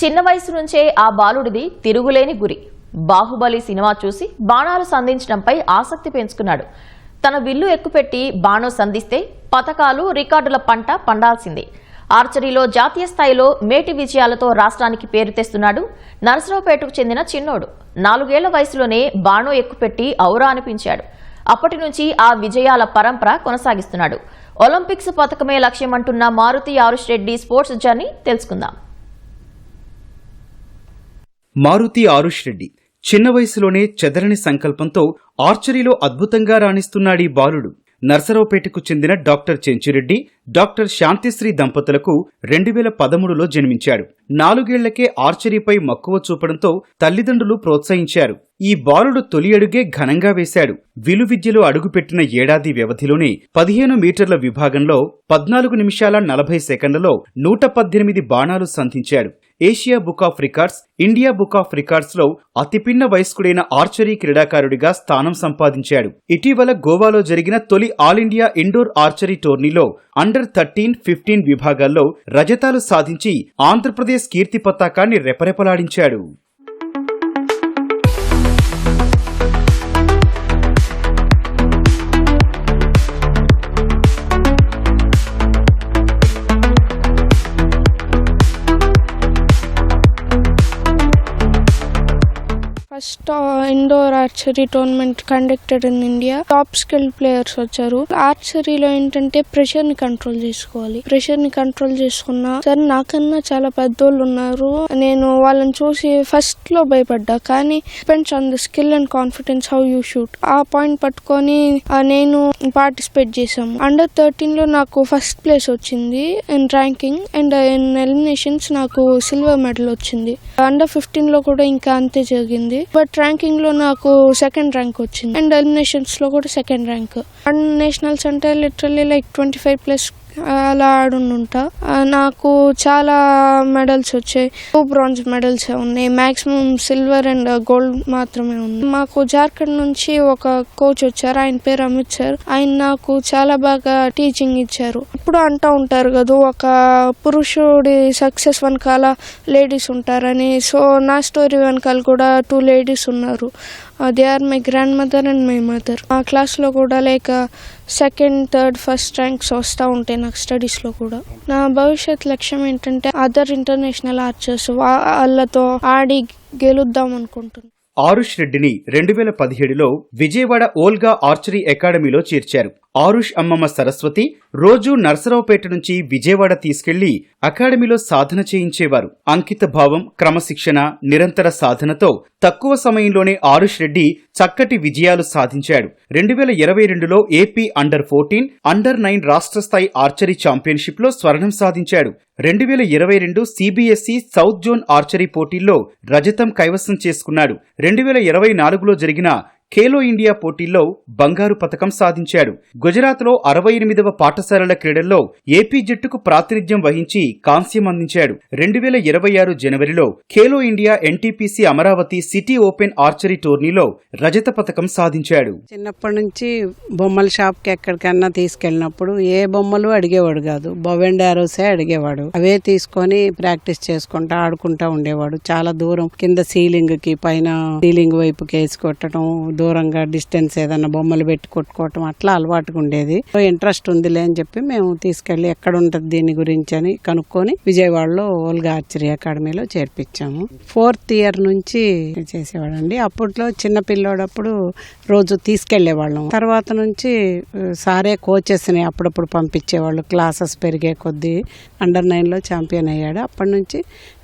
చిన్న వయసు నుంచే ఆ బాలుడిది తిరుగులేని గురి. బాహుబలి సినిమా చూసి బాణాలు సంధించడంపై ఆసక్తి పెంచుకున్నాడు. తన విల్లు ఎక్కుపెట్టి బాణం సంధిస్తే పతకాలు రికార్డుల పంట పండాల్సిందే. ఆర్చరీలో జాతీయ స్థాయిలో మేటి విజయాలతో రాష్ట్రానికి పేరు తెస్తున్నాడు నరసరావుపేటకు చెందిన చిన్నోడు. 4 ఏళ్ల వయసులోనే బాణం ఎక్కుపెట్టి ఔరా అనిపించాడు. అప్పటి నుంచి ఆ విజయాల పరంపర కొనసాగిస్తున్నాడు. ఒలింపిక్స్ పతకమే లక్ష్యమంటున్న మారుతి ఆరుష్ రెడ్డి స్పోర్ట్స్ జర్నీ తెలుసుకుందాం. మారుతి ఆరుష్ రెడ్డి చిన్న వయసులోనే చెదరని సంకల్పంతో ఆర్చరీలో అద్భుతంగా రాణిస్తున్నాడీ బాలుడు. నర్సరావుపేటకు చెందిన డాక్టర్ చెంచురెడ్డి, డాక్టర్ శాంతిశ్రీ దంపతులకు 2013లో జన్మించాడు. 4 ఏళ్లకే ఆర్చరీపై మక్కువ చూపడంతో తల్లిదండ్రులు ప్రోత్సహించారు. ఈ బాలుడు తొలి అడుగే ఘనంగా వేశాడు. విలువిద్యలో అడుగుపెట్టిన ఏడాది వ్యవధిలోనే 15 మీటర్ల విభాగంలో 14 నిమిషాల 40 సెకండ్లలో 118 బాణాలు సంధించాడు. Asia book of records, India book of records లో అతిపిన్న వయస్కుడైన ఆర్చరీ క్రీడాకారుడిగా స్థానం సంపాదించాడు. ఇటీవల గోవాలో జరిగిన తొలి ఆల్ ఇండియా ఇండోర్ ఆర్చరీ టోర్నీలో అండర్ 13, 15 విభాగాల్లో రజతాలు సాధించి ఆంధ్రప్రదేశ్ కీర్తి పతాకాన్ని రెపరెపలాడించాడు. First indoor archery tournament conducted in India. Top skill players వచ్చారు. ఆర్చరీలో ఏంటంటే ప్రెషర్ ని కంట్రోల్ చేసుకోవాలి. ప్రెషర్ ని కంట్రోల్ చేసుకున్నా సరే నాకన్నా చాలా పెద్దోళ్ళు ఉన్నారు. నేను వాళ్ళని చూసి ఫస్ట్ లో భయపడ్డా, కానీ depends on the skill and confidence how you shoot. ఆ పాయింట్ పట్టుకొని నేను పార్టిసిపేట్ చేశాము. అండర్ 13 లో నాకు ఫస్ట్ ప్లేస్ వచ్చింది in ranking, and in eliminations నాకు సిల్వర్ మెడల్ వచ్చింది. అండర్ 15 లో కూడా ఇంకా అంతే జరిగింది. బట్ ర్యాంకింగ్ లో నాకు సెకండ్ ర్యాంక్ వచ్చింది, అండ్ ఎలిమినేషన్స్ లో కూడా సెకండ్ ర్యాంక్. అండ్ నేషనల్స్ అంటే లిటరల్లీ లైక్ 25+ అలా ఆడుంటా. నాకు చాలా మెడల్స్ వచ్చాయి. 2 బ్రాంజ్ మెడల్స్ ఉన్నాయి. మాక్సిమం సిల్వర్ అండ్ గోల్డ్ మాత్రమే ఉంది. మాకు జార్ఖండ్ నుంచి ఒక కోచ్ వచ్చారు. ఆయన పేరు అమిత్ సార్. ఆయన నాకు చాలా బాగా టీచింగ్ ఇచ్చారు. ఇప్పుడు అంటూ ఉంటారు కదా, ఒక పురుషుడి సక్సెస్ వెనకాల లేడీస్ ఉంటారని. సో నా స్టోరీ వెనకాల కూడా 2 లేడీస్ ఉన్నారు. They are my grandmother and my mother. మా క్లాస్లో కూడా like second, third, first ranks వస్తూ ఉంటాయి నాకు స్టడీస్లో కూడా. నా భవిష్యత్ లక్ష్యం ఏంటంటే అదర్ ఇంటర్నేషనల్ ఆర్చర్స్ వాళ్ళతో ఆడి గెలుద్దాం అనుకుంటున్నాను. ఆరుష్ రెడ్డిని 2017లో విజయవాడ ఓల్గా ఆర్చరీ అకాడమీలో చేర్చారు. ఆరుష్ అమ్మమ్మ సరస్వతి రోజూ నర్సరావుపేట నుంచి విజయవాడ తీసుకెళ్లి అకాడమీలో సాధన చేయించేవారు. అంకిత భావం, క్రమశిక్షణ, నిరంతర సాధనతో తక్కువ సమయంలోనే ఆరుష్ రెడ్డి చక్కటి విజయాలు సాధించాడు. 2022లో ఏపీ అండర్ 14, అండర్ 9 రాష్ట్ర స్థాయి ఆర్చరీ ఛాంపియన్షిప్ లో స్వర్ణం సాధించాడు. 2022 సిబిఎస్ఈ సౌత్ జోన్ ఆర్చరీ పోటీల్లో రజతం కైవసం చేసుకున్నాడు. 2024లో జరిగిన ఖేలో ఇండియా పోటీల్లో బంగారు పతకం సాధించాడు. గుజరాత్లో 68వ పాఠశాలల క్రీడల్లో ఏపీ జట్టుకు ప్రాతినిధ్యం వహించి కాంస్యం అందించాడు. 2026 జనవరిలో Khelo India NTPC Amaravati city open archery టోర్నీలో రజత పతకం సాధించాడు. చిన్నప్పటి నుంచి బొమ్మల షాప్కి ఎక్కడికన్నా తీసుకెళ్ళినప్పుడు ఏ బొమ్మలు అడిగేవాడు కాదు, బొవెండ్ ఆరోసే అడిగేవాడు. అవే తీసుకొని ప్రాక్టీస్ చేసుకుంటా ఆడుకుంటా ఉండేవాడు. చాలా దూరం కింద సీలింగ్ కి, పైన సీలింగ్ వైపుకి వేసి కొట్టడం, దూరంగా డిస్టెన్స్ ఏదన్నా బొమ్మలు పెట్టి కొట్టుకోవటం అట్లా అలవాటుగా ఉండేది. ఇంట్రెస్ట్ ఉందిలే అని చెప్పి మేము తీసుకెళ్లి ఎక్కడ ఉంటది దీని గురించి అని కనుక్కొని విజయవాడలో ఓల్గా ఆర్చరీ అకాడమీలో చేర్పించాము. 4th ఇయర్ నుంచి చేసేవాడండి. అప్పట్లో చిన్న పిల్లోడప్పుడు రోజు తీసుకెళ్లేవాళ్ళం. తర్వాత నుంచి సారే కోచెస్ ని అప్పుడప్పుడు పంపించేవాళ్ళు. క్లాసెస్ పెరిగే కొద్దీ అండర్ 9లో ఛాంపియన్ అయ్యాడు. అప్పటి నుంచి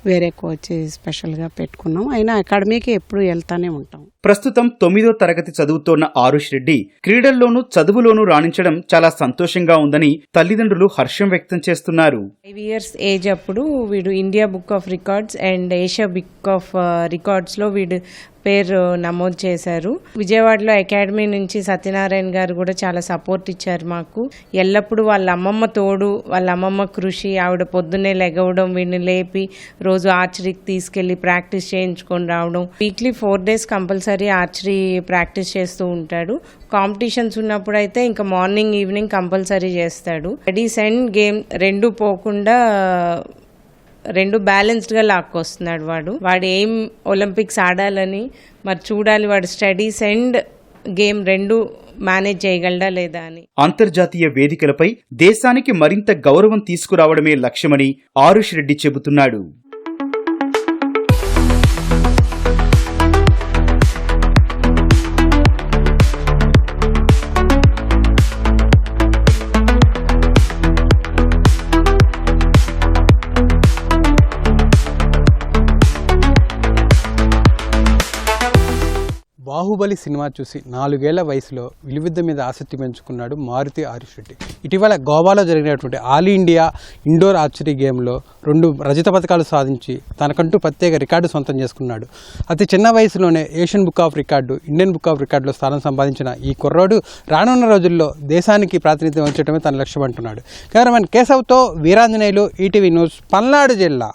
వేరే కోచ్ స్పెషల్ గా పెట్టుకున్నాం. అయినా అకాడమీకి ఎప్పుడు వెళ్తానే ఉంటాం. ప్రస్తుతం 9వ తరగతి చదువుతోన్న ఆరుష్ రెడ్డి క్రీడల్లోనూ చదువులోనూ రాణించడం చాలా సంతోషంగా ఉందని తల్లిదండ్రులు హర్షం వ్యక్తం చేస్తున్నారు. 5 years ఏజ్ అప్పుడు వీడు India book of records and Asia book of records లో వీడు పేరు నమోదు చేశారు. విజయవాడలో అకాడమీ నుంచి సత్యనారాయణ గారు కూడా చాలా సపోర్ట్ ఇచ్చారు మాకు. ఎల్లప్పుడూ వాళ్ళ అమ్మమ్మ తోడు, వాళ్ళ అమ్మమ్మ కృషి, ఆవిడ పొద్దున్నే లెగవడం, వీడిని లేపి రోజు ఆర్చరీకి తీసుకెళ్లి ప్రాక్టీస్ చేయించుకొని రావడం. Weekly 4 days compulsory archery practice చేస్తూ ఉంటాడు. కాంపిటీషన్స్ ఉన్నప్పుడు అయితే ఇంకా మార్నింగ్ ఈవినింగ్ కంపల్సరీ చేస్తాడు. స్టడీస్ అండ్ గేమ్ రెండు పోకుండా రెండు బ్యాలెన్స్డ్గా లాక్కొస్తున్నాడు వాడు ఏం ఒలింపిక్స్ ఆడాలని మరి చూడాలి, వాడు స్టడీస్ అండ్ గేమ్ రెండు మేనేజ్ చేయగలడా లేదా అని. అంతర్జాతీయ వేదికలపై దేశానికి మరింత గౌరవం తీసుకురావడమే లక్ష్యమని ఆరుష్ రెడ్డి చెబుతున్నాడు. బాహుబలి సినిమా చూసి 4 ఏళ్ల వయసులో విలువిద్య మీద ఆసక్తి పెంచుకున్నాడు మారుతి ఆరుష్ రెడ్డి. ఇటీవల గోవాలో జరిగినటువంటి ఆల్ ఇండియా ఇండోర్ ఆర్చరీ గేమ్లో 2 రజత పథకాలు సాధించి తనకంటూ ప్రత్యేక రికార్డు సొంతం చేసుకున్నాడు. అతి చిన్న వయసులోనే Asian book of record, Indian book of రికార్డులో స్థానం సంపాదించిన ఈ కుర్రోడు రానున్న రోజుల్లో దేశానికి ప్రాతినిధ్యం వహించడమే తన లక్ష్యం అంటున్నాడు. కెమెరామెన్ కేశవ్తో వీరాంజనేయులు, ఈటీవీ న్యూస్, పల్నాడు జిల్లా.